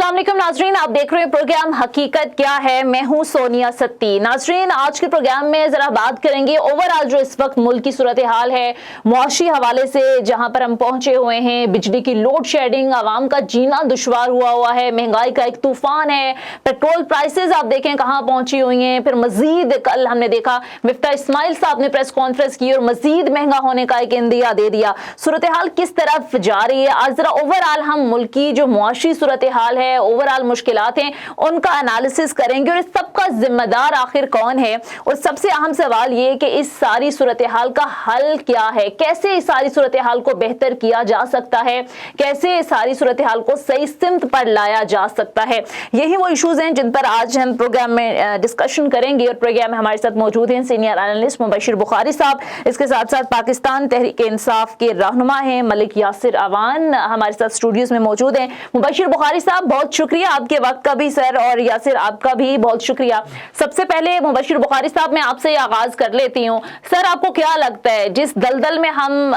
अस्सलाम वालेकुम नाजरीन, आप देख रहे हैं प्रोग्राम हकीकत क्या है। मैं हूं सोनिया सत्ती। नाजरीन, आज के प्रोग्राम में जरा बात करेंगे ओवरऑल जो इस वक्त मुल्क की सूरत हाल है मुआशी हवाले से, जहां पर हम पहुंचे हुए हैं। बिजली की लोड शेडिंग, आवाम का जीना दुश्वार हुआ है, महंगाई का एक तूफान है, पेट्रोल प्राइसेस आप देखें कहां पहुंची हुई हैं। फिर मजीद कल हमने देखा मिफ्ता इस्माइल साहब ने प्रेस कॉन्फ्रेंस की और मजीद महंगा होने का एक इंदिया दे दिया। सूरत हाल किस तरफ जा रही है, आज जरा ओवरऑल हम मुल्क की जो मुआशी सूरत हाल है, ओवरऑल मुश्किलात हैं, उनका एनालिसिस करेंगे और इस सब का जिम्मेदार आखिर कौन है। और सबसे अहम सवाल ये है कि इस सारी सूरत हाल का हल क्या है, कैसे इस सारी सूरत हाल को बेहतर किया जा सकता है, कैसे इस सारी सूरत हाल को सही सिमत पर लाया जा सकता है। यही वो इशूज हैं जिन पर आज हम प्रोग्राम में डिस्कशन करेंगे। और प्रोग्राम में हमारे साथ मौजूद हैं सीनियर एनालिस्ट मुबशिर बुखारी साहब, इसके साथ साथ पाकिस्तान तहरीक इंसाफ के रहनुमा हैं मलिक यासिर अवान हमारे साथ स्टूडियोज में मौजूद हैं। मुबशिर बुखारी साहब, बहुत शुक्रिया आपके वक्त का भी सर, और यासिर आपका भी बहुत शुक्रिया। सबसे पहले मुबशिर बुखारी साहब, मैं आपसे आगाज कर लेती हूँ। सर, आपको क्या लगता है जिस दलदल में हम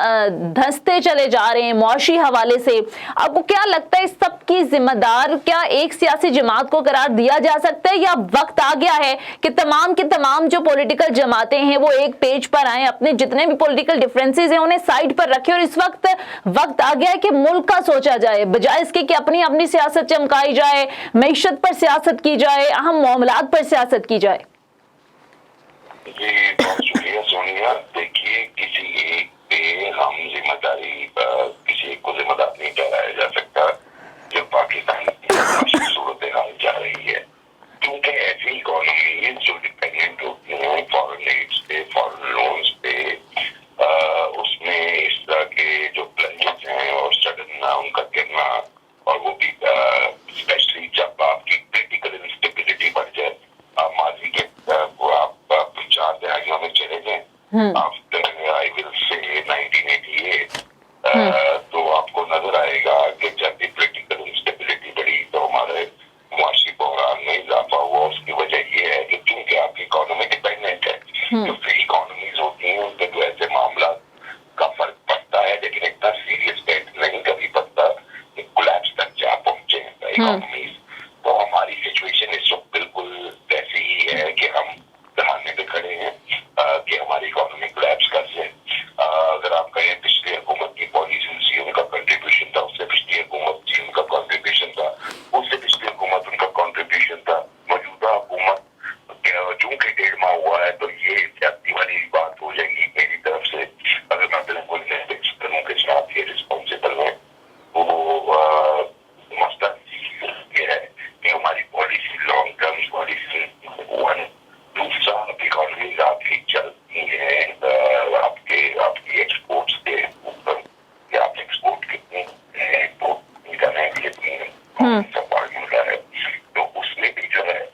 धंसते चले जा रहे हैं मुआशी हवाले से, आपको क्या लगता है इस सब की जिम्मेदार क्या एक सियासी जमात को करार दिया जा सकता है, या वक्त आ गया है कि तमाम जो पॉलिटिकल जमातें हैं वो एक पेज पर आए, अपने जितने भी पॉलिटिकल डिफरेंसेस हैं उन्हें साइड पर रखें और इस वक्त आ गया है कि मुल्क का सोचा जाए, बजाय इसके कि अपनी अपनी सियासत चमकाई जाए, मईशत पर सियासत की जाए, अहम मामलात पर सियासत की जाए। जी बहुत शुक्रिया सोनिया। देखिए, किसी एक पे हम जिम्मेदारी किसी एक को जिम्मेदार नहीं ठहराया जा सकता जब पाकिस्तान की सूरत हाल जा रही है, क्योंकि ऐसी इकोनॉमी जो डिपेंडेंट होती है फॉरेन एड्स पे, फॉरेन लोन्स पे, उसमें इस तरह के जो प्लंजेस हैं और सडन उनका गिरना, और वो भी स्पेशली जब आपकी पोलिटिकल इंस्टेबिलिटी बढ़ जाए। आप माजी के आप 4 दहाइयों में चले जाएं आफ्टर आई विल से 1988, तो आपको नजर आएगा कि जब भी पोलिटिकल इंस्टेबिलिटी बढ़ी तो हमारे मुआशी बहरान में इजाफा हुआ। उसकी वजह ये है कि चूंकि आपकी इकोनॉमी डिपेंडेंट है, जो फ्री इकोनॉमीज होती हैं उनके तो ऐसे मामला का फर्क पड़ता है, लेकिन इतना सीरियस डेट नहीं कभी पड़ता कि कोलैप्स तक जा पहुंचे इकोनॉमीज। तो हमारी सिचुएशन इस वक्त बिल्कुल ऐसी ही है कि हम दहाने पे खड़े हैं कि हमारी इकोनॉमी कोलैप्स कर जाए। अगर आप कहें पिछली हुकूमत की पॉलिसी उनका कंट्रीब्यूशन था, उससे पिछली हुकूमत जी उनका कंट्रीब्यूशन था, उससे पिछली हुकूमत उनका कंट्रीब्यूशन था, मौजूदा हुकूमत चूंकि 1.5 माह हुआ है तो ये ज्यादा वाली बात हो जाएगी मेरी तरफ से। अगर मैं बिल्कुल करूँ के साथ ये रिस्पॉन्सिबल है, वो मसला ये है कि हमारी पॉलिसी लॉन्ग टर्म पॉलिसी दूसरा इकोनॉमीज आपकी चलती है आपकी एक्सपोर्ट्स के ऊपर, कि आप एक्सपोर्ट कितनी इम्पोर्ट करने के लिए सपोर्ट मिल रहा है, तो उसमें भी जो है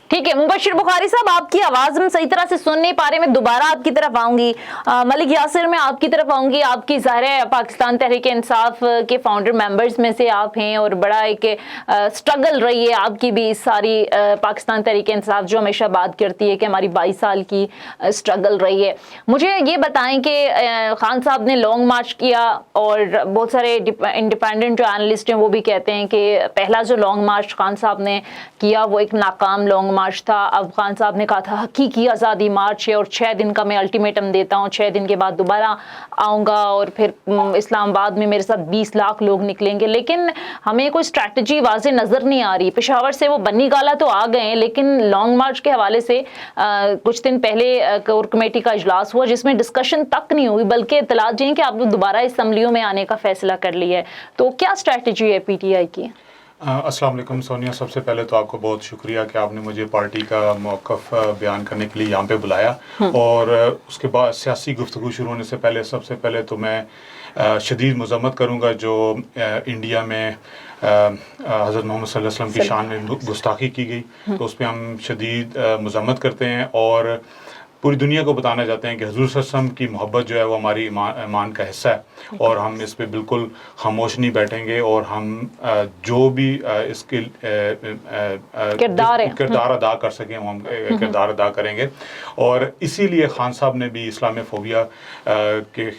ठीक है। मुबशिर बुखारी साहब, आपकी आवाज हम सही तरह से सुन नहीं पा रहे, मैं दोबारा आपकी तरफ आऊंगी। मलिक यासिर, मैं आपकी तरफ आऊंगी। आपकी ज़ाहिर है पाकिस्तान तहरीक इंसाफ के फाउंडर मेंबर्स में से आप हैं और बड़ा एक स्ट्रगल रही है आपकी भी सारी पाकिस्तान तहरीक इंसाफ जो हमेशा बात करती है कि हमारी 22 साल की स्ट्रगल रही है। मुझे ये बताएं कि खान साहब ने लॉन्ग मार्च किया और बहुत सारे इंडिपेंडेंट जो एनालिस्ट हैं वो भी कहते हैं कि पहला जो लॉन्ग मार्च खान साहब ने किया वो एक नाकाम लॉन्ग मार्च था। अब खान साहब ने कहा था हकीकी आज़ादी मार्च है और 6 दिन का मैं अल्टीमेटम देता हूँ, 6 दिन के बाद दोबारा आऊँगा और फिर इस्लामाबाद में मेरे साथ 20 लाख लोग निकलेंगे। लेकिन हमें कोई स्ट्रैटेजी वाज़े नज़र नहीं आ रही। पेशावर से वो बन्नी गाला तो आ गए हैं, लेकिन लॉन्ग मार्च के हवाले से कुछ दिन पहले कोर कमेटी का इजलास हुआ जिसमें डिस्कशन तक नहीं हुई, बल्कि इतलात ये कि आप लोग दोबारा असम्बलियों में आने का फैसला कर लिया है। तो क्या स्ट्रैटेजी है PTI की? अस्सलाम वालेकुम सोनिया, सबसे पहले तो आपको बहुत शुक्रिया कि आपने मुझे पार्टी का मौक़िफ़ बयान करने के लिए यहाँ पे बुलाया। और उसके बाद सियासी गुफ्तगू शुरू होने से पहले सबसे पहले तो मैं शदीद मज़म्मत करूँगा जो इंडिया में हज़रत मोहम्मद सल्लल्लाहु अलैहि वसल्लम की शान में गुस्ताखी की गई, तो उस पर हम शदीद मज़म्मत करते हैं। और पूरी दुनिया को बताना चाहते हैं कि हुजूर सल्लल्लाहु अलैहि वसल्लम की मोहब्बत जो है वो हमारी ईमान का हिस्सा है, और हम इस पे बिल्कुल खामोश नहीं बैठेंगे, और हम जो भी इसके किरदार अदा कर सकें हम किरदार अदा करेंगे। और इसीलिए खान साहब ने भी इस्लामोफोबिया के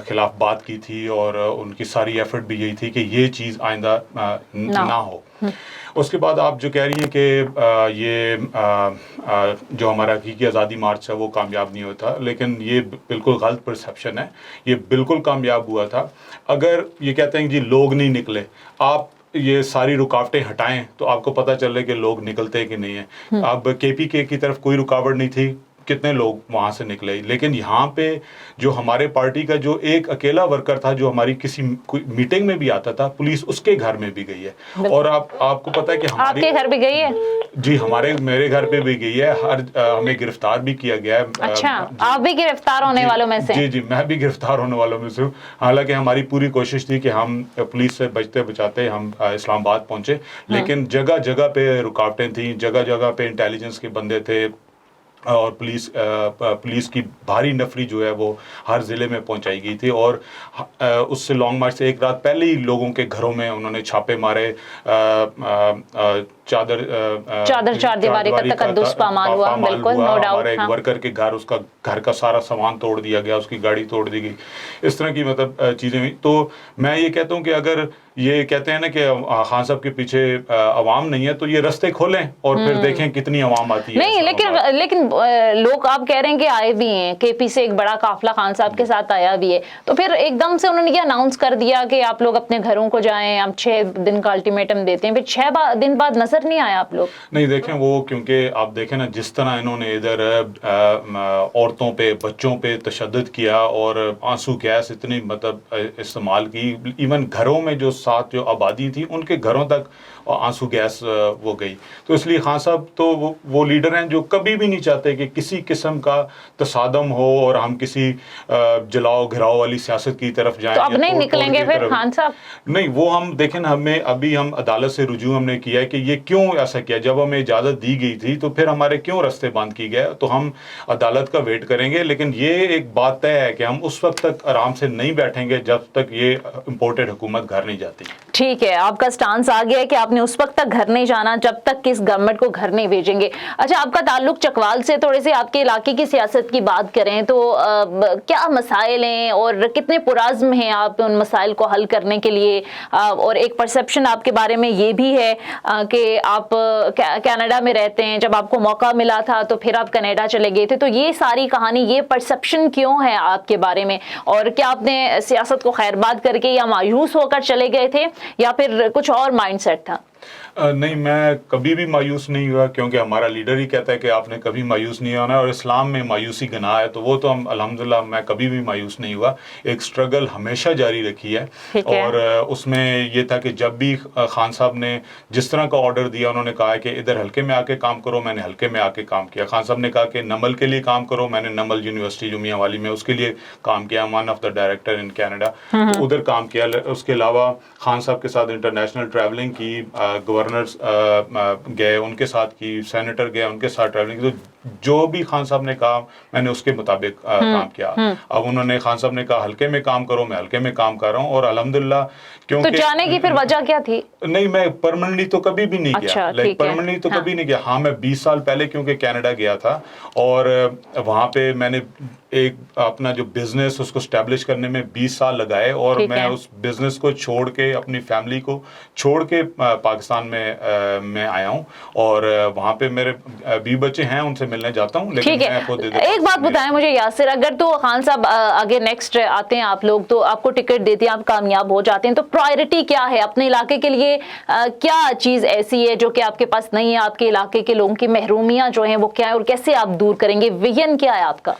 खिलाफ बात की थी, और उनकी सारी एफर्ट भी यही थी कि ये चीज़ आइंदा ना हो। उसके बाद आप जो कह रही हैं कि ये जो हमारा हकीकी आज़ादी मार्च है वो कामयाब नहीं होता, लेकिन ये बिल्कुल गलत परसेप्शन है। ये बिल्कुल कामयाब हुआ था। अगर ये कहते हैं कि जी लोग नहीं निकले, आप ये सारी रुकावटें हटाएं तो आपको पता चले कि लोग निकलते कि नहीं है। अब केपीके की तरफ कोई रुकावट नहीं थी, कितने लोग वहाँ से निकले, लेकिन यहाँ पे जो हमारे पार्टी का जो एक अकेला वर्कर था जो हमारी किसी मीटिंग में भी आता था, पुलिस उसके घर में भी गई है। और आपको पता है कि आपके घर भी गई है? जी, मेरे घर पे भी गई है। हमें गिरफ्तार भी किया गया है। अच्छा, आप भी गिरफ्तार होने वालों में से? जी, मैं भी गिरफ्तार होने वालों में से हूँ। हालांकि हमारी पूरी कोशिश थी कि हम पुलिस से बचते बचाते हम इस्लामाबाद पहुंचे, लेकिन जगह जगह पे रुकावटें थी, जगह जगह पे इंटेलिजेंस के बंदे थे, और पुलिस की भारी नफरी जो है वो हर ज़िले में पहुंचाई गई थी। और उससे लॉन्ग मार्च से एक रात पहले ही लोगों के घरों में उन्होंने छापे मारे। चादर चारदीवारी का तकद्दुस पामाल हुआ, बिल्कुल, नो डाउट। हमारे एक वर्कर के घर, उसका घर का सारा सामान तोड़ दिया गया, उसकी गाड़ी तोड़ दी गई, इस तरह की मतलब चीज़ें हुई। तो मैं ये कहता हूँ कि अगर ये कहते हैं ना कि खान साहब के पीछे अवाम नहीं है, तो ये रास्ते खोलें और फिर देखें कितनी अवाम आती है। नहीं, लेकिन लोग आप कह रहे हैं कि आए भी हैं, केपी से एक बड़ा काफिला खान साहब के साथ आया भी है, तो फिर एकदम से उन्होंने ये अनाउंस कर दिया कि आप लोग अपने घरों को जाएं, आप 6 दिन का अल्टीमेटम देते हैं, फिर 6 दिन बाद नजर नहीं आया आप लोग? नहीं, देखें वो, क्योंकि आप देखें ना जिस तरह इन्होंने इधर औरतों पे बच्चों पे तशद्दुद किया और आंसू गैस इतनी मतलब इस्तेमाल की, इवन घरों में जो साथ जो आबादी थी उनके घरों तक आंसू गैस वो गई। तो इसलिए खान साहब तो वो लीडर हैं जो कभी भी नहीं चाहते कि किसी किस्म का तसादम हो और हम किसी जलाओ घिराओ वाली सियासत की तरफ जाएं। तो अब नहीं निकलेंगे फिर खान साहब? नहीं, वो हम देखें ना, हम अदालत से रुजू हमने किया है कि ये क्यों ऐसा किया, जब हमें इजाज़त दी गई थी तो फिर हमारे क्यों रास्ते बंद किए गए। तो हम अदालत का वेट करेंगे, लेकिन ये एक बात तय है कि हम उस वक्त तक आराम से नहीं बैठेंगे जब तक ये इम्पोर्टेड हुकूमत घर नहीं जाती। ठीक है, आपका स्टांस आ गया है कि आपने उस वक्त तक घर नहीं जाना जब तक कि इस गवर्नमेंट को घर नहीं भेजेंगे। अच्छा, आपका ताल्लुक चकवाल से, थोड़े से आपके इलाके की सियासत की बात करें तो क्या मसाइल हैं और कितने पुराज़्म हैं आप उन मसाइल को हल करने के लिए? और एक परसेप्शन आपके बारे में ये भी है कि आप कनाडा में रहते हैं, जब आपको मौका मिला था तो फिर आप कनाडा चले गए थे, तो ये सारी कहानी, ये परसेप्शन क्यों है आपके बारे में? और क्या आपने सियासत को खैरबाद करके या मायूस होकर चले गए थे, या फिर कुछ और माइंडसेट था? नहीं, मैं कभी भी मायूस नहीं हुआ, क्योंकि हमारा लीडर ही कहता है कि आपने कभी मायूस नहीं होना, और इस्लाम में मायूसी गुनाह है, तो वो तो हम अल्हम्दुलिल्लाह मैं कभी भी मायूस नहीं हुआ। एक स्ट्रगल हमेशा जारी रखी है, और उसमें ये था कि जब भी खान साहब ने जिस तरह का ऑर्डर दिया, उन्होंने कहा है कि इधर हल्के में आके काम करो, मैंने हल्के में आके काम किया। खान साहब ने कहा कि नमल के लिए काम करो, मैंने नमल यूनिवर्सिटी जो मियांवाली में उसके लिए काम किया, one of the director in Canada, तो उधर काम किया। उसके अलावा खान साहब के साथ इंटरनेशनल ट्रैवलिंग की, गवर्नर्स गए उनके साथ की, सेनेटर गए उनके साथ ट्रैवलिंग की, तो जो भी खान साहब ने कहा मैंने उसके मुताबिक काम किया। अब उन्होंने, खान साहब ने कहा हल्के में काम करो, मैं हल्के में काम कर रहा हूँ, और अल्हम्दुलिल्लाह। क्योंकि तो जाने की फिर वजह क्या थी? नहीं, मैं परमानेंटली तो कभी भी नहीं गया। अच्छा, परमानेंटली तो कभी नहीं गया। हाँ, मैं 20 साल पहले क्योंकि कनाडा गया था, और वहाँ पे मैंने एक अपना जो बिजनेस उसको स्टैब्लिश करने में 20 साल लगाए, और मैं उस बिजनेस को छोड़ के, अपनी फैमिली को छोड़ के पाकिस्तान में आया हूँ, और वहाँ पे मेरे 20 बच्चे हैं, उनसे मिलने जाता हूँ। लेकिन मैं खुद एक बात बताएं मुझे यासिर, अगर तो खान साहब आगे नेक्स्ट आते हैं, आप लोग तो आपको टिकट देते हैं, आप कामयाब हो जाते हैं, तो प्रायोरिटी क्या है अपने इलाके के लिए? क्या चीज़ ऐसी है जो कि आपके पास नहीं है? आपके इलाके के लोगों की महरूमियाँ जो हैं वो क्या है, और कैसे आप दूर करेंगे? विजन क्या है आपका?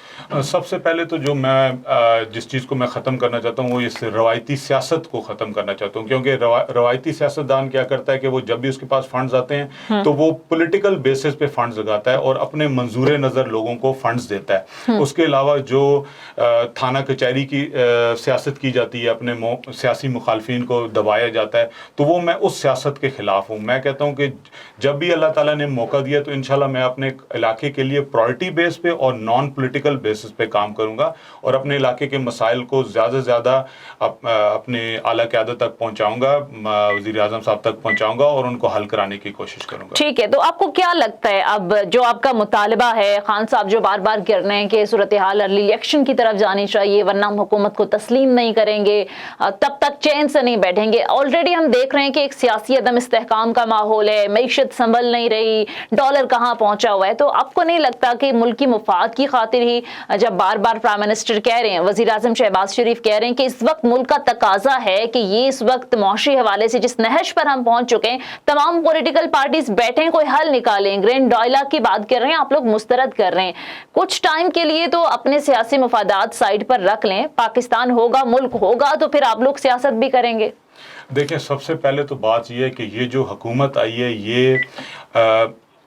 सबसे पहले तो जो मैं जिस चीज़ को मैं ख़त्म करना चाहता हूँ वो इस रवायती सियासत को ख़त्म करना चाहता हूँ, क्योंकि रवायती सियासतदान क्या करता है कि वो जब भी उसके पास फंड्स आते हैं तो वो पॉलिटिकल बेसिस पे फंड्स लगाता है, और अपने मंजूर नज़र लोगों को फंड्स देता है। उसके अलावा जो थाना कचहरी की सियासत की जाती है, अपने सियासी मुखालफिन को दबाया जाता है, तो वो मैं उस सियासत के ख़िलाफ़ हूँ। मैं कहता हूँ कि जब भी अल्लाह ताला ने मौका दिया तो इंशाल्लाह मैं अपने इलाके के लिए प्रायोरिटी बेस पे और नॉन पॉलिटिकल बेसिस पे काम करूँगा और अपने इलाके के मसाइल को ज़्यादा से ज़्यादा अपने आला क़यादत तक पहुँचाऊँगा, वज़ीर आज़म साहब तक पहुँचाऊँगा और उनको हल कराने की कोशिश करूँगा। ठीक है, तो आपको क्या लगता है अब जो आपका मुतालबा है, खान साहब जो बार बार कह रहे हैं कि सूरत हाल अर्ली इलेक्शन की तरफ जानी चाहिए वरना हम हुकूमत को तस्लीम नहीं करेंगे, तब तक चैन से नहीं बैठेंगे। ऑलरेडी हम देख रहे हैं कि एक सियासी अदम इस्तेहकाम का माहौल है, मईशत संभल नहीं रही, डॉलर कहाँ पहुंचा हुआ है। तो आपको नहीं लगता कि मुल्क की मुफाद की खातिर ही जब बार बार प्राइम मिनिस्टर कह रहे हैं, वज़ीर आज़म शहबाज शरीफ कह रहे हैं कि इस वक्त मुल्क का तकाजा है कि ये इस वक्त मुआशी हवाले से जिस नहज पर हम पहुंच चुके हैं, तमाम पॉलिटिकल पार्टीज बैठे कोई हल निकालें, ग्रैंड डायलॉग की बात कर रहे हैं, आप लोग मुस्तरद कर रहे हैं, कुछ टाइम के लिए तो अपने सियासी मफादात साइड पर रख लें, पाकिस्तान होगा, मुल्क होगा, तो फिर आप लोग सियासत भी करेंगे। देखिए, सबसे पहले तो बात यह है कि ये जो हुकूमत आई है ये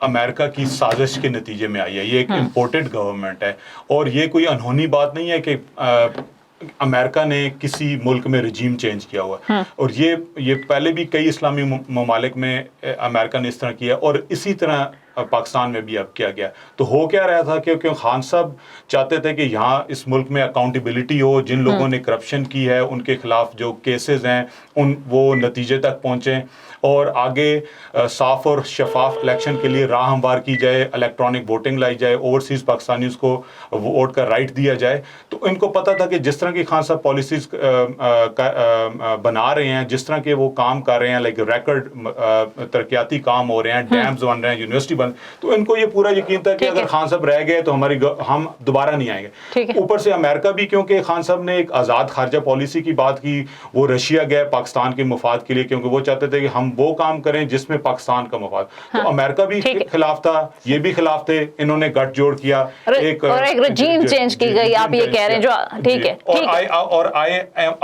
अमेरिका की साजिश के नतीजे में आई है। ये एक इम्पोर्टेड गवर्नमेंट है और ये कोई अनहोनी बात नहीं है कि अमेरिका ने किसी मुल्क में रजीम चेंज किया हुआ और ये पहले भी कई इस्लामी ममालिक में अमेरिका ने इस तरह किया और इसी तरह पाकिस्तान में भी अब किया गया। तो हो क्या रहा था कि खान साहब चाहते थे कि यहाँ इस मुल्क में अकाउंटेबिलिटी हो, जिन लोगों ने करप्शन की है उनके खिलाफ जो केसेस हैं वो नतीजे तक पहुँचें और आगे साफ और शफाफ इलेक्शन के लिए राह हमवार की जाए, इलेक्ट्रॉनिक वोटिंग लाई जाए, ओवरसीज़ पाकिस्तानीज़ को वोट का राइट दिया जाए। तो इनको पता था कि जिस तरह की खान साहब पॉलिसीज़ बना रहे हैं, जिस तरह के वो काम कर रहे हैं, लाइक रिकॉर्ड तरक्याती काम हो रहे हैं, डैम्स बन रहे हैं, यूनिवर्सिटी बन, तो इनको ये पूरा यकीन था कि अगर खान साहब रह गए तो हम दोबारा नहीं आएंगे। ऊपर से अमेरिका भी, क्योंकि खान साहब ने एक आज़ाद खारजा पॉलिसी की बात की, वो रशिया गए पाकिस्तान के मफाद के लिए, क्योंकि वो चाहते थे कि हम वो काम करें जिसमें पाकिस्तान का मफाद। तो अमेरिका भी खिलाफ था, ये भी खिलाफ थे, इन्होंने गठजोड़ किया, एक रजीम चेंज की गई, आप ये कह रहे हैं, जो ठीक है। और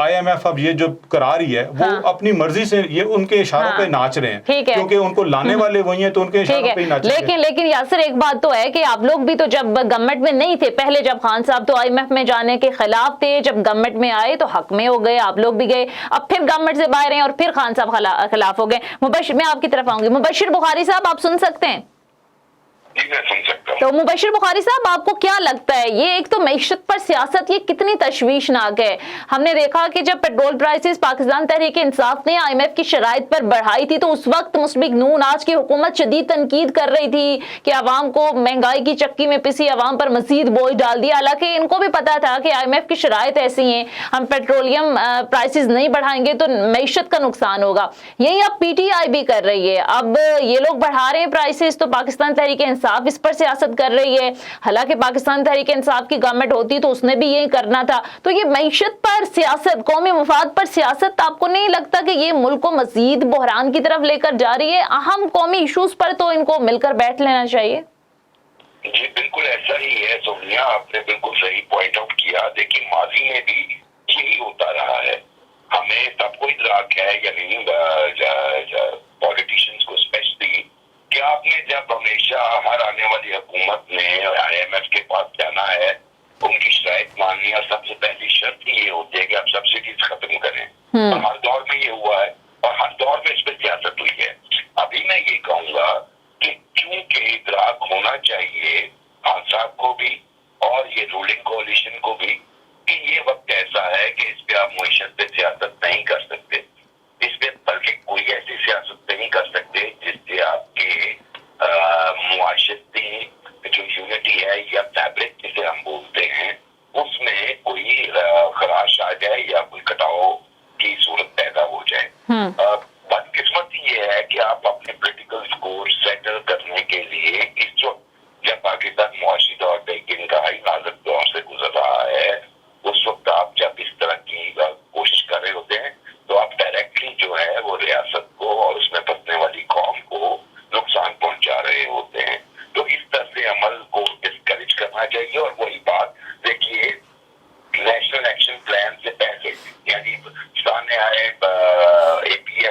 IMF अब ये जो करा रही है वो अपनी मर्जी से ये उनके इशारों पे नाच रहे हैं, क्योंकि उनको लाने वाले वही हैं तो उनके इशारों पे ही नाच रहे हैं। लेकिन यासिर, एक बात तो है कि आप लोग भी तो जब गवर्नमेंट में नहीं थे पहले, जब खान साहब तो IMF में जाने के खिलाफ थे, जब गवर्नमेंट में आए तो हक में हो गए, आप लोग भी गए, अब फिर गवर्नमेंट से बाहर हैं और फिर खान साहब खिलाफ हो गए। मुबशिर, मैं आपकी तरफ आऊंगी। मुबशिर बुखारी साहब, आप सुन सकते हैं? तो मुबशिर बुखारी साहब, आपको क्या लगता है ये एक तो मईशत पर सियासत ये कितनी तशवीशनाक है? हमने देखा कि जब पेट्रोल प्राइसेस पाकिस्तान तहरीक इंसाफ ने IMF की शराइत पर बढ़ाई थी तो उस वक्त मुस्लिम नून आज की हुकूमत शदीद तनकीद कर रही थी कि अवाम को महंगाई की चक्की में पिसी अवाम पर मजीद बोझ डाल दिया। हालांकि इनको भी पता था कि IMF की शराइत ऐसी हैं, हम पेट्रोलियम प्राइसेस नहीं बढ़ाएंगे तो मईशत का नुकसान होगा। यही अब PTI भी कर रही है। अब ये लोग बढ़ा रहे हैं प्राइसेस तो पाकिस्तान तहरीक इंसाफ इस पर सियासत कर रही है। हालांकि पाकिस्तान तहरीक इंसाफ की गवर्नमेंट होती तो उसने भी यही करना था। तो ये मईशत पर सियासत, कौमी मुफाद पर सियासत, आपको नहीं लगता कि ये मुल्क को मजीद बहरान की तरफ लेकर जा रही है? अहम कौमी इशूज पर तो इनको मिलकर बैठ लेना चाहिए। जी बिल्कुल ऐसा ही है सोनिया, आपने बिल्कुल सही पॉइंट आउट किया। देखिए, माजी में भी यही होता रहा है, हमें सबको इदराक है, यानी पॉलिटिशियंस को स्पेशली, कि आपने जब हमेशा हर आने वाली हुकूमत ने IMF के पास जाना है, उनकी शराइत माननी है, सबसे पहली शर्त ये होती है कि आप सब्सिडीज खत्म करें। और हर दौर में ये हुआ है और हर दौर में इस पर सियासत हुई है। अभी मैं ये कहूंगा कि चूंकि इदराक होना चाहिए खान साहब को भी और ये रूलिंग कोalition को भी कि ये वक्त ऐसा है कि इस पे आप मुईशत पे सियासत नहीं कर सकते, इस पे बल्कि कोई ऐसी सियासत नहीं कर सकते जिससे आपके मुआशरती जो यूनिटी है या फैब्रिक जिसे हम बोलते हैं उसमें कोई खराश आ जाए या कोई कटाव की सूरत पैदा हो जाए। बदकिस्मती ये है कि आप अपने पॉलिटिकल स्कोर सेटल करने के लिए इस वक्त जब पाकिस्तान मुआशी दौर पे एक इंतहाई नाजुक दौर से गुजर रहा है, उस वक्त आप जब इस तरह की कोशिश कर रहे होते हैं तो आप डायरेक्टली जो है वो रियासत को और उसमें बसने वाली कौम को नुकसान पहुंचा रहे होते हैं। तो इस तरह से अमल को डिस्करेज करना चाहिए। और वही बात देखिए, नेशनल एक्शन प्लान से पहले यानी सामने आए API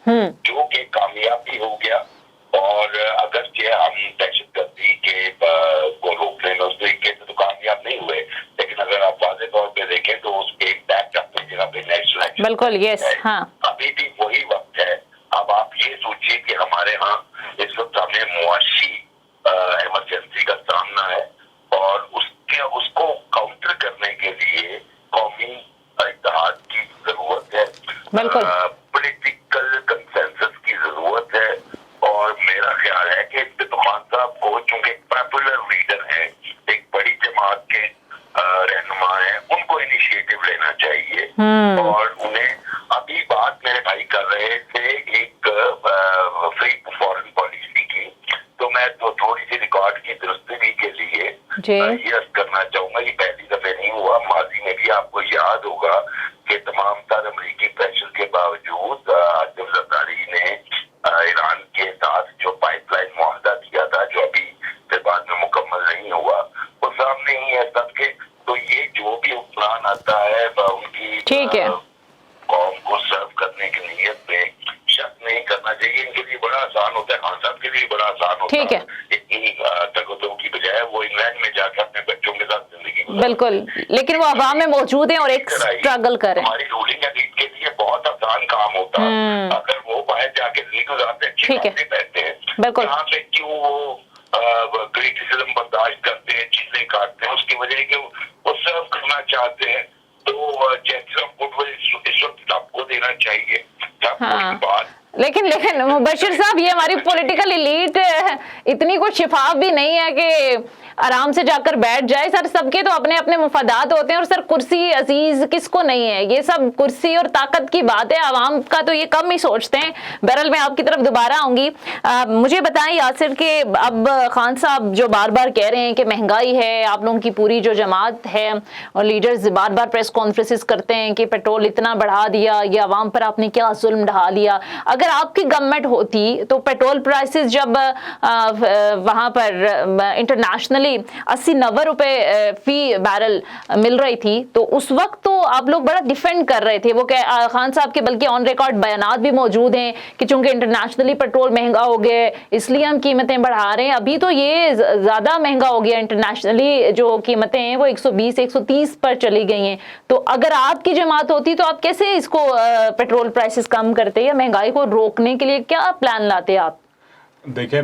जो कि कामयाब भी हो गया। और अगर जे हम दहशतगर्दी के को रोकने में उस तरीके से तो कामयाब नहीं हुए, लेकिन अगर आप वाज़े तौर पे देखें तो उसके इम्पैक्ट अपनी जगह पे नेशनल एक्शन बिल्कुल, यस, हाँ, अभी भी वही वक्त है। अब आप ये सोचिए कि हमारे यहाँ इस वक्त हमें मुआशी इमरजेंसी का सामना है और उसको काउंटर करने के लिए कौमी इत्तेहाद की जरूरत है, बिल्कुल, पॉलिटिकल कंसेंसस की जरूरत है। और मेरा ख्याल है कि खान साहब को चूंकि पॉपुलर लीडर है, एक बड़ी जमात के रहनुमा है, उनको इनिशिएटिव लेना चाहिए। और उन्हें अभी बात मेरे भाई कर रहे थे एक फ्री फॉरेन पॉलिसी की, तो मैं तो थोड़ी सी रिकॉर्ड की दुरुस्ती के लिए ये करना चाहूंगा। ये पहली दफे नहीं हुआ, माजी में भी आपको याद होगा कि तमाम तर अमरीकी प्रेशर के बावजूद आसिफ जरदारी ने ईरान के साथ जो पाइपलाइन मुआहदा किया था, जो अभी फिर बाद में मुकम्मल नहीं हुआ, वो सामने ही है सबके। तो ये जो भी प्लान आता है उनकी ठीक है, कौम को सर्व करने की नीयत में शक नहीं करना चाहिए। इनके लिए बड़ा आसान होता है, खान साहब के लिए बड़ा आसान होता ठीक है, इतनी तकदों की बजाय वो इंग्लैंड में जाकर अपने बच्चों के साथ जिंदगी बिल्कुल, लेकिन वो अवाम में मौजूद हैं और एक स्ट्रगल कर रहे हैं। हमारी रूलिंग एलिट के लिए बहुत आसान काम होता है, अगर वो बाहर जाके जिंदगी गुजारते अच्छी बातें कहते हैं, बिल्कुल, यहाँ पे क्यों वो क्रिटिसिज्म बर्दाश्त करते हैं, चीजें काटते हैं, उसकी वजह कि वो सर्व करना चाहते हैं। तो जैसे गुडविल इस वक्त आपको देना चाहिए। हाँ, लेकिन मुबशिर साहब, ये हमारी पॉलिटिकल एलीट इतनी कुछ शिफाफ भी नहीं है कि आराम से जाकर बैठ जाए। सर, सबके तो अपने अपने मुफादात होते हैं और सर कुर्सी अजीज किसको नहीं है, ये सब कुर्सी और ताकत की बात है, आवाम का तो ये कम ही सोचते हैं। बहरहाल मैं आपकी तरफ दोबारा आऊंगी। मुझे बताएं यासिर के अब खान साहब जो बार बार कह रहे हैं कि महंगाई है, आप लोगों की पूरी जो जमात है और लीडर्स बार बार प्रेस कॉन्फ्रेंसेस करते हैं कि पेट्रोल इतना बढ़ा दिया, ये आवाम पर आपने क्या जुल्म ढा लिया। अगर आपकी गवर्नमेंट होती तो पेट्रोल प्राइसेस जब वहां पर इंटरनेशनली 80-90 रुपए फी बैरल मिल रही थी, तो उस वक्त तो आप लोग बड़ा डिफेंड कर रहे थे। वो खान साहब के बल्कि ऑन रिकॉर्ड बयानात भी मौजूद हैं कि चूंकि इंटरनेशनली पेट्रोल महंगा हो गया इसलिए हम कीमतें बढ़ा रहे हैं। अभी तो ये ज्यादा महंगा हो गया, इंटरनेशनली जो कीमतें हैं वो 120-130 पर चली गई हैं। तो अगर आपकी जमात होती तो आप कैसे इसको पेट्रोल प्राइसेस कम करते या महंगाई को रोकने के लिए क्या प्लान लाते आप? देखिए,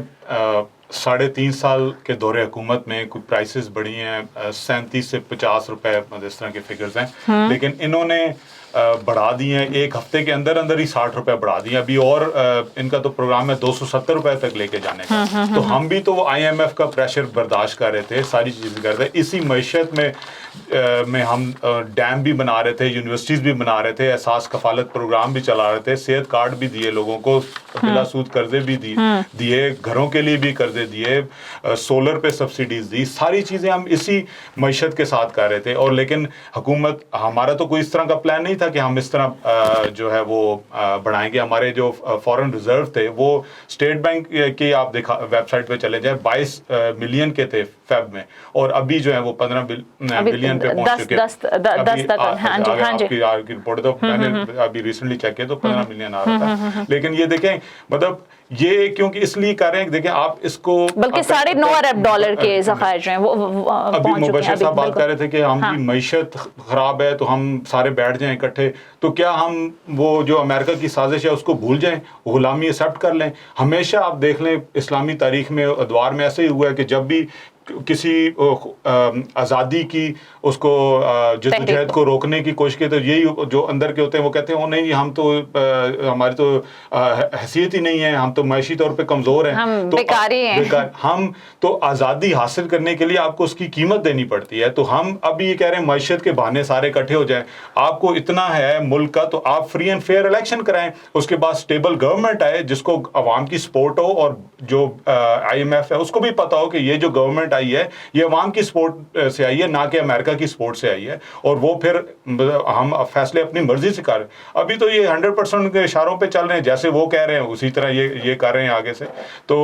3.5 साल के दौरे हुकूमत में कुछ प्राइसेस बढ़ी हैं, 37 से 50 रुपए इस तरह के फिगर्स हैं, लेकिन इन्होंने बढ़ा दिए हैं एक हफ्ते के अंदर अंदर ही 60 रुपए बढ़ा दिए अभी। और इनका तो प्रोग्राम है 270 रुपए तक लेके जाने का। तो हम भी तो IMF का प्रेशर बर्दाश्त कर रहे थे, सारी चीजें कर रहे थे। इसी मैशत में हम डैम भी बना रहे थे, यूनिवर्सिटीज भी बना रहे थे, एहसास कफालत प्रोग्राम भी चला रहे थे, सेहत कार्ड भी दिए लोगों को, बिला सूद कर्जे भी दिए, घरों के लिए भी कर्जे दिए, सोलर पे सब्सिडीज दी, सारी चीजें हम इसी मैशत के साथ कर रहे थे। और लेकिन हुकूमत, हमारा तो कोई इस तरह का प्लान नहीं था कि हम इस तरह जो है वो बढ़ाएंगे। हमारे जो फॉरेन रिजर्व थे वो स्टेट बैंक की आप वेबसाइट पे चले जाए 22 मिलियन के थे फेब में, और अभी जो है वो 15 बिलियन पे पहुंच चुके हैं। आपकी रिपोर्ट तो मैंने अभी रिसेंटली चेक किया तो 15 मिलियन आ रहा था। लेकिन ये देखें, मतलब ये क्योंकि इसलिए कर रहे हैं, देखें आप इसको बल्कि $9.5 अरब के ज़खायर जो हैं वो अभी मुबशिर साहब बात कर रहे थे कि हमारी मईशत खराब है तो हम सारे बैठ जाएं इकट्ठे। तो क्या हम वो जो अमेरिका की साजिश है उसको भूल जाएं, गुलामी एक्सेप्ट कर लें? हमेशा आप देख लें इस्लामी तारीख में, अदवार में ऐसे ही हुआ है कि जब भी किसी आज़ादी की उसको जद्दोजहद को रोकने की कोशिश की तो यही जो अंदर के होते हैं वो कहते हैं वो नहीं, हम तो हमारी तो हैसियत ही नहीं है, हम तो मैशी तौर पे कमज़ोर हैं, हम तो बेकारी हैं। हम तो आज़ादी हासिल करने के लिए आपको उसकी कीमत देनी पड़ती है। तो हम अभी ये कह रहे हैं मैशत के बहाने सारे इकट्ठे हो जाएं, आपको इतना है मुल्क का तो आप फ्री एंड फेयर इलेक्शन कराएं, उसके बाद स्टेबल गवर्नमेंट आए जिसको अवाम की सपोर्ट हो, और जो IMF है उसको भी पता हो कि ये जो गवर्नमेंट आई है ये अवाम की सपोर्ट से आई है, ना कि अमेरिका की सपोर्ट से आई है, और वो फिर हम फैसले अपनी मर्जी से कर रहे हैं। अभी तो ये 100% के इशारों पे चल रहे हैं, जैसे वो कह रहे हैं उसी तरह ये कर रहे हैं आगे से। तो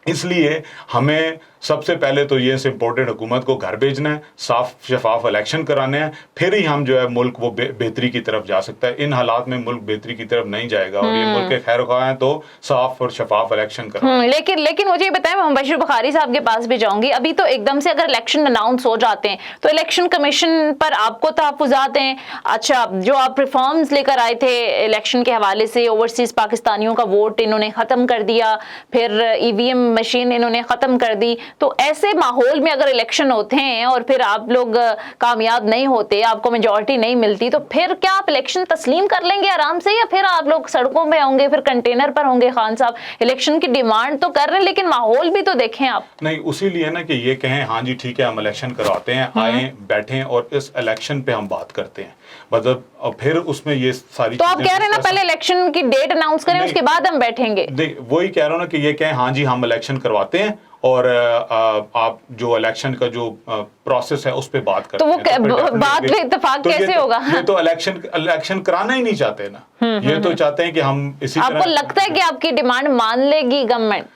इसलिए हमें सबसे पहले तो ये इम्पोर्टेंट हुकूमत को घर भेजना है, साफ शफाफ इलेक्शन कराने हैं, फिर ही हम जो है मुल्क वो बेहतरी की तरफ जा सकता है। इन हालात में मुल्क बेहतरी की तरफ नहीं जाएगा और ये मुल्क के खैर ख्वाह हैं तो साफ और शफाफ इलेक्शन कराएं। लेकिन मुझे ये बताएं, मैं मुबशिर बुखारी साहब के पास भी जाऊंगी। अभी तो एकदम से अगर इलेक्शन अनाउंस हो जाते हैं तो इलेक्शन कमीशन पर आपको तहफ्फुज़ात हैं। अच्छा, जो आप रिफॉर्म्स लेकर आए थे इलेक्शन के हवाले से, ओवरसीज पाकिस्तानियों का वोट इन्होंने ख़त्म कर दिया, फिर ईवीएम मशीन इन्होंने ख़त्म कर दी, तो ऐसे माहौल में अगर इलेक्शन होते हैं और फिर आप लोग कामयाब नहीं होते, आपको मेजॉरिटी नहीं मिलती, तो फिर क्या आप इलेक्शन तस्लीम कर लेंगे आराम से, या फिर आप लोग सड़कों में होंगे, फिर कंटेनर पर होंगे? खान साहब इलेक्शन की डिमांड तो कर रहे हैं लेकिन माहौल भी तो देखें आप। नहीं, उसी लिए ना कि ये कहें हाँ जी ठीक है हम इलेक्शन करवाते हैं, आए बैठें और इस इलेक्शन पे हम बात करते हैं, मतलब और फिर उसमें ये सारी तो आप कह रहे हैं ना पहले इलेक्शन की डेट अनाउंस करें, उसके बाद हम बैठेंगे। वही कह रहा हूँ ना कि ये कहें हाँ जी हम इलेक्शन करवाते हैं और आप जो इलेक्शन का जो प्रोसेस है उस पे बात करते हैं। तो बात पे इत्तेफाक कैसे होगा? ये तो इलेक्शन कराना ही नहीं चाहते ना, ये तो चाहते हैं कि हम इसी तरह। आपको लगता है कि आपकी डिमांड मान लेगी गवर्नमेंट?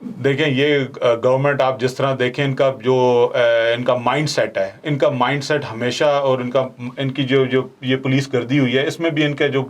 देखें ये गवर्नमेंट आप जिस तरह देखें इनका जो इनका माइंडसेट है, इनका माइंडसेट हमेशा, और इनकी जो ये पुलिस गर्दी हुई है इसमें भी इनका जो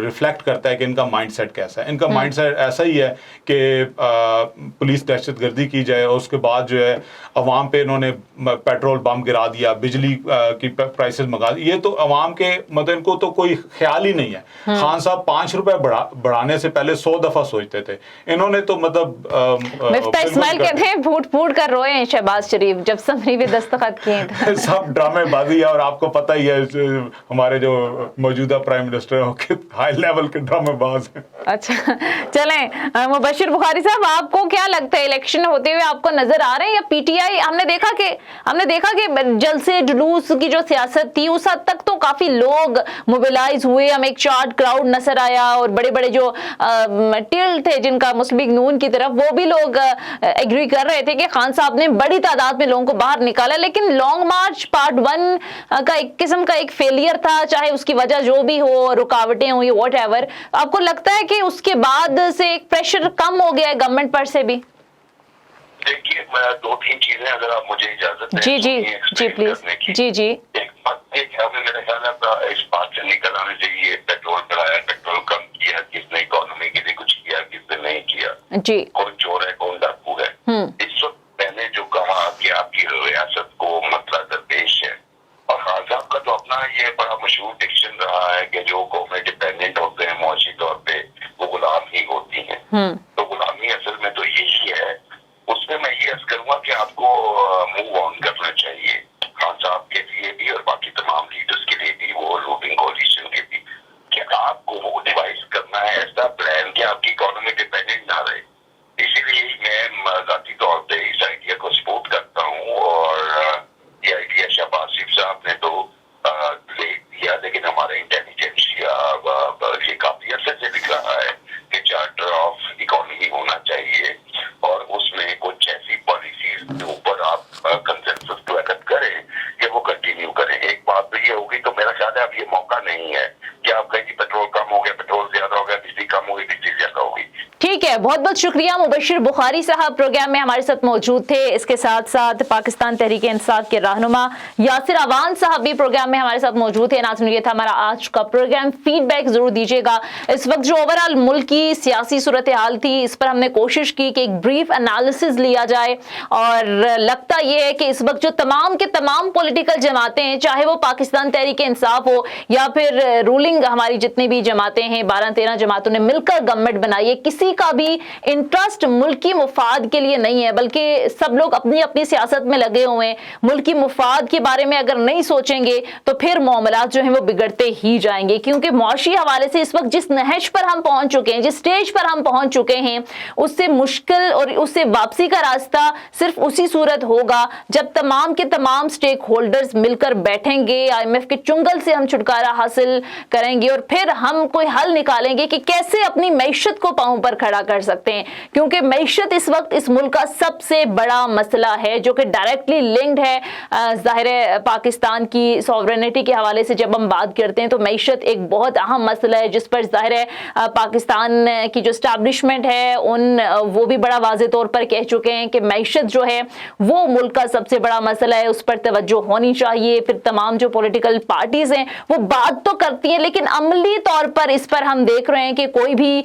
रिफ्लेक्ट करता है कि इनका माइंडसेट कैसा है। इनका माइंडसेट ऐसा ही है कि पुलिस दहशतगर्दी की जाए और उसके बाद जो है अवाम पे इन्होंने पेट्रोल बम गिरा दिया, बिजली की प्राइसेस मंगा दी। ये तो अवाम के मतलब इनको तो कोई ख्याल ही नहीं है। खान साहब 5 रुपए बढ़ाने से पहले 100 दफा सोचते थे, इन्होंने तो मतलब मिफ्ता इस्माइल कहते हैं फूट फूट कर रोए हैं शहबाज शरीफ जब समरी पे दस्तखत किए थे। सब ड्रामेबाजी है और आपको पता ही है हमारे जो मौजूदा प्राइम मिनिस्टर हो हाई लेवल के ड्रामेबाज हैं। अच्छा चलें, मुबशिर बुखारी साहब आपको क्या लगता है इलेक्शन होते हुए आपको नजर आ रहे हैं या पीटीआई? हमने देखा कि जलसे जुलूस की जो सियासत थी उस हद तक तो काफी लोग मोबिलाइज हुए, हमें एक चार्ट क्राउड नजर आया और बड़े बड़े जो टिल थे जिनका मुस्लिम लीग नून की तरफ, वो भी लोग एग्री कर रहे थे कि खान साहब ने बड़ी तादाद में लोगों को बाहर निकाला। लेकिन लॉन्ग मार्च पार्ट 1 का एक किस्म का एक फेलियर था, चाहे उसकी वजह जो भी हो, रुकावटें हुई, व्हाटएवर। आपको लगता है कि उसके बाद से एक प्रेशर कम हो गया है गवर्नमेंट पर से भी? देखिए, 2-3 चीजें अगर आप मुझे इजाजत दें जी प्लीज। जी एक बात मेरे ख्याल है इस बात से निकल आने चाहिए, पेट्रोल बढ़ाया, पेट्रोल कम किया, किसने इकोनॉमी के लिए कुछ किया, किसने नहीं किया जी, कौन चोर है कौन डाकू है। इस वक्त मैंने जो कहा कि आपकी रियासत को मतला दरपेश है, और खान साहब का तो अपना ये बड़ा मशहूर डिक्शन रहा है कि जो कौमें डिपेंडेंट होते हैं मुआशी तौर पे वो गुलाम ही होती हैं। तो गुलामी असल में तो यही है। उसमें मैं ये अर्ज करूंगा कि आपको मूव ऑन करना चाहिए, खान साहब के लिए भी और बाकी तमाम लीडर्स के लिए भी, वो रूलिंग कोalition के भी, कि आपको वो डिवाइस करना है ऐसा प्लान कि आपकी इकोनॉमी डिपेंडेंट ना रहे। इसीलिए मैं जाती तौर पे इस आइडिया को सपोर्ट करता हूँ, और ये आइडिया शहबाज शरीफ साहब ने तो ले दिया, लेकिन हमारे इंटेलिजेंसिया ये काफी अर्से से लिख रहा है कि चार्टर ऑफ इकोनॉमी होना चाहिए और उसमें कुछ ऐसी पॉलिसीज के ऊपर आप कंसेंसस प्लान करें कि वो कंटिन्यू करें। एक बात तो ये होगी, तो मेरा ख्याल है अब ये मौका नहीं है कि आप कहें कि पेट्रोल कम हो गया, पेट्रोल ज्यादा हो गया, बिजली कम हो गई, बिजली ज्यादा हो गई। ठीक है, बहुत बहुत शुक्रिया। मुबशिर बुखारी साहब प्रोग्राम में हमारे साथ मौजूद थे। इसके साथ साथ पाकिस्तान तहरीक इंसाफ के रहनुमा यासिर अवान साहब भी प्रोग्राम में हमारे साथ मौजूद थे। नाज़रीन, ये था हमारा आज का प्रोग्राम। फीडबैक जरूर दीजिएगा। इस वक्त जो ओवरऑल मुल्क की सियासी सूरत हाल थी, इस पर हमने कोशिश की कि एक ब्रीफ एनालिसिस लिया जाए, और लगता यह है कि इस वक्त जो तमाम के तमाम पॉलिटिकल जमातें हैं, चाहे वो पाकिस्तान तहरीक इंसाफ हो या फिर रूलिंग हमारी जितनी भी जमातें हैं, 12-13 जमातों ने मिलकर गवर्नमेंट बनाई है, किसी का भी इंटरेस्ट मुल्की मुफाद के लिए नहीं है, बल्कि सब लोग अपनी अपनी सियासत में लगे हुए हैं। मुल्की मुफाद के बारे में अगर नहीं सोचेंगे तो फिर मामलात जो हैं वो बिगड़ते ही जाएंगे, क्योंकि मुआशी हवाले से इस वक्त जिस नहज पर हम पहुंच चुके हैं, जिस स्टेज पर हम पहुंच चुके हैं, उससे मुश्किल और उससे वापसी का रास्ता सिर्फ उसी सूरत होगा जब तमाम के तमाम स्टेक होल्डर्स मिलकर बैठेंगे, IMF के चुंगल से हम छुटकारा हासिल करेंगे और फिर हम कोई हल निकालेंगे कि कैसे अपनी मैशत को पांव पर खड़ा कर कर सकते हैं, क्योंकि मईशत इस वक्त इस मुल्क का सबसे बड़ा मसला है जो कि डायरेक्टली लिंक्ड है ज़ाहिर है पाकिस्तान की सॉवरेनिटी के हवाले से। जब हम बात करते हैं तो मईशत एक बहुत अहम मसला है जिस पर ज़ाहिर है पाकिस्तान की जो स्टैब्लिशमेंट है वो भी बड़ा वाज़े तौर पर कह चुके हैं कि मईशत जो है वो मुल्क का सबसे बड़ा मसला है, उस पर तवज्जो होनी चाहिए। फिर तमाम जो पॉलिटिकल पार्टीज हैं वो बात तो करती हैं, लेकिन अमली तौर पर इस पर हम देख रहे हैं कि कोई भी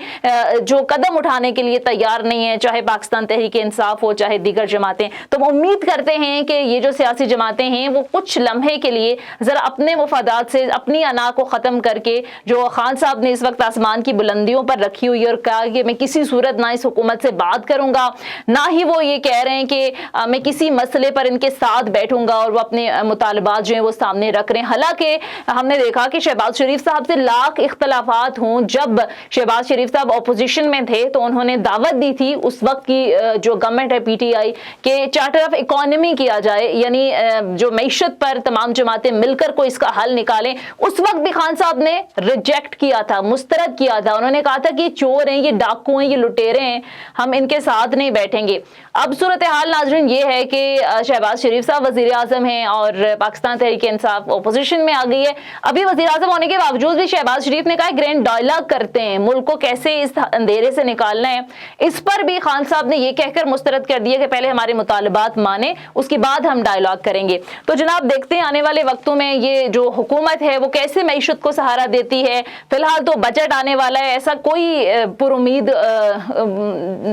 जो कदम उठाने के लिए तैयार नहीं है, चाहे पाकिस्तान तहरीक इंसाफ हो चाहे दीगर जमातें। तो हम उम्मीद करते हैं कि ये जो सियासी जमातें हैं वो कुछ लम्हे के लिए जरा अपने मुफादात से अपनी अना को ख़त्म करके, जो खान साहब ने इस वक्त आसमान की बुलंदियों पर रखी हुई और कहा कि मैं किसी सूरत ना इस हुकूमत से बात करूंगा, ना ही वो ये कह रहे हैं कि मैं किसी मसले पर इनके साथ बैठूंगा और वो अपने मुतालबात जो हैं वो सामने रख रहे हैं। हालांकि हमने देखा कि शहबाज शरीफ साहब से लाख इख्तलाफात हों, जब शहबाज शरीफ साहब अपोजिशन में थे तो उन्होंने दावत दी थी उस वक्त की जो गवर्नमेंट है PTI के चार्टर ऑफ इकोनॉमी किया जाए, यानी जो मईशत पर तमाम जमातें मिलकर कोई इसका हल निकालें। उस वक्त भी खान साहब ने रिजेक्ट किया था, मुस्तरद किया था। उन्होंने कहा था कि चोर हैं, ये डाकू हैं, ये लुटेरे हैं, हम इनके साथ नहीं बैठेंगे। अब सूरत हाल नाज़रीन ये है कि शहबाज शरीफ साहब वज़ीर आज़म हैं और पाकिस्तान तहरीक इंसाफ अपोजिशन में आ गई है। अभी वज़ीर आज़म होने के बावजूद भी शहबाज शरीफ ने कहा ग्रैंड डायलॉग करते हैं, मुल्क को कैसे इस अंधेरे से निकालना है। इस पर भी खान साहब ने यह कहकर मुस्तरद कर दिया कि पहले हमारे मुतालबात माने, उसके बाद हम डायलॉग करेंगे। तो जनाब देखते हैं आने वाले वक्तों में ये जो हुकूमत है वो कैसे मईशत को सहारा देती है। फिलहाल तो बजट आने वाला है, ऐसा कोई पुरुमीद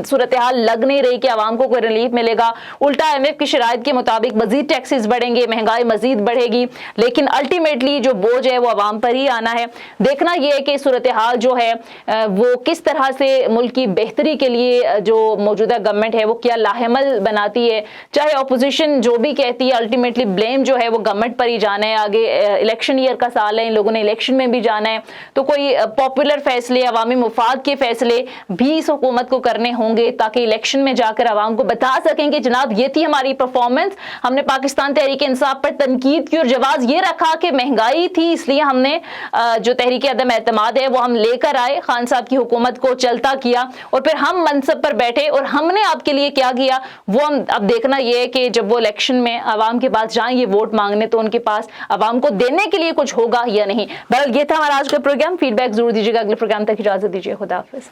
सूरत हाल लग नहीं रही कि आवाम को कोई रिलीफ मिलेगा। उल्टा IMF की शराइत के मुताबिक मजीद टैक्सेस बढ़ेंगे, महंगाई मजीद बढ़ेगी, लेकिन अल्टीमेटली जो बोझ है वो आवाम पर ही आना है। देखना यह है कि सूरत हाल जो है वो किस तरह से मुल्क की बेहतरी के लिए जो मौजूदा गवर्नमेंट है वो क्या लाहेमल बनाती है। चाहे अपोजिशन जो भी कहती है, अल्टीमेटली ब्लेम जो है वो गवर्नमेंट पर ही जाना है। आगे इलेक्शन ईयर का साल है, इन लोगों ने इलेक्शन में भी जाना है, तो कोई पॉपुलर फैसले, अवामी मुफाद के फैसले भी इस हुकूमत को करने होंगे ताकि इलेक्शन में जाकर आवाम को बता सकें कि जनाब ये थी हमारी परफॉर्मेंस, हमने पाकिस्तान तहरीक इंसाफ पर तनकीद की और जवाब ये रखा कि महंगाई थी इसलिए हमने जो तहरीक अदम एतमाद है वो हम लेकर आए, खान साहब की हुकूमत को चलता किया और फिर हम मनसब पर बैठे और हमने आपके लिए क्या किया वो हम अब देखना ये है कि जब वो इलेक्शन में आवाम के पास जाएंगे वोट मांगने तो उनके पास आवाम को देने के लिए कुछ होगा या नहीं। बहरहाल ये था हमारा आज का प्रोग्राम। फीडबैक जरूर दीजिएगा। अगले प्रोग्राम तक इजाजत दीजिए। खुदा हाफिज।